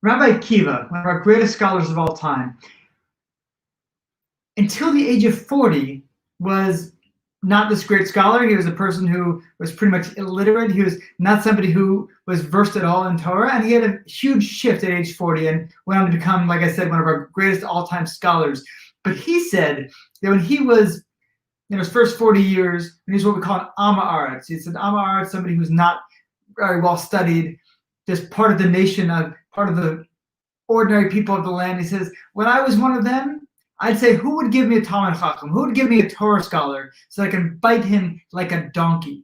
Rabbi Akiva, one of our greatest scholars of all time, until the age of 40, was not this great scholar. He was a person who was pretty much illiterate. He was not somebody who was versed at all in Torah, and he had a huge shift at age 40 and went on to become, like I said, one of our greatest all-time scholars. But he said that when he was in his first 40 years, and he's what we call an Amma Aretz. He said Amma Aretz, somebody who's not very well studied, just part of the nation, part of the ordinary people of the land. He says, when I was one of them, I'd say, who would give me a Talmid Chacham? Who would give me a Torah scholar so I can bite him like a donkey?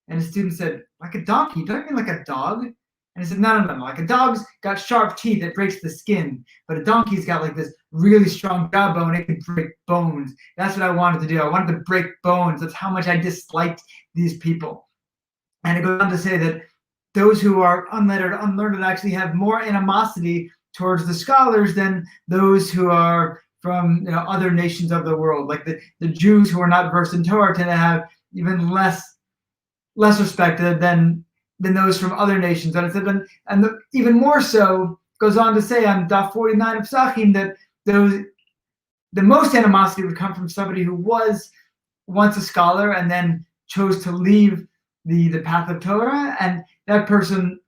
And the student said, like a donkey? Don't you mean like a dog? And he said, no. Like a dog's got sharp teeth that breaks the skin, but a donkey's got like this really strong jawbone. It can break bones. That's what I wanted to do. I wanted to break bones. That's how much I disliked these people. And it goes on to say that those who are unlearned actually have more animosity towards the scholars than those who are from other nations of the world. Like the Jews who are not versed in Torah tend to have even less respect than those from other nations. And it said, even more so, goes on to say on Daf 49 of Pesachim that the most animosity would come from somebody who was once a scholar and then chose to leave the path of Torah, and that person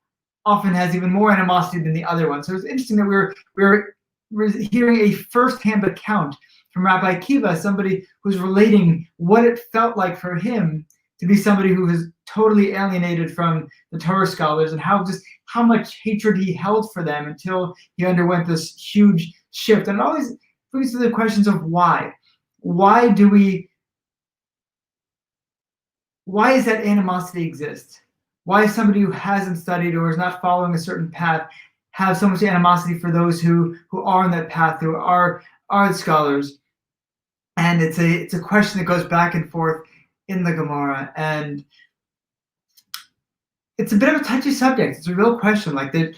often has even more animosity than the other one. So it's interesting that we're hearing a first-hand account from Rabbi Akiva, somebody who's relating what it felt like for him to be somebody who was totally alienated from the Torah scholars, and how much hatred he held for them until he underwent this huge shift. And it always brings to the questions of why. Why does that animosity exist? Why is somebody who hasn't studied or is not following a certain path have so much animosity for those who are on that path, who are scholars? And it's a question that goes back and forth in the Gemara, and it's a bit of a touchy subject. It's a real question, like that.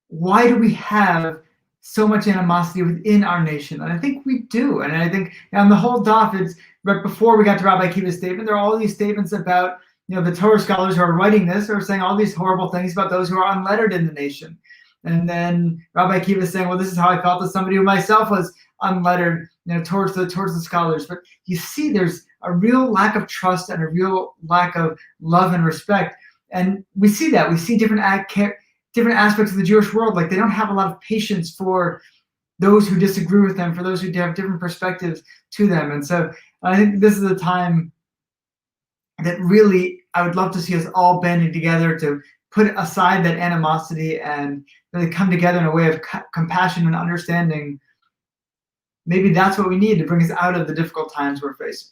Why do we have so much animosity within our nation? And I think we do. And I think on the whole daf, it's right before we got to Rabbi Akiva's statement, there are all these statements about the Torah scholars who are writing this are saying all these horrible things about those who are unlettered in the nation. And then Rabbi Akiva is saying, well, this is how I felt as somebody who myself was unlettered, towards the scholars. But you see, there's a real lack of trust and a real lack of love and respect. And we see that. We see different aspects of the Jewish world. Like they don't have a lot of patience for those who disagree with them, for those who have different perspectives to them. And so I think this is a time that really I would love to see us all banding together to put aside that animosity and really come together in a way of compassion and understanding. Maybe that's what we need to bring us out of the difficult times we're facing.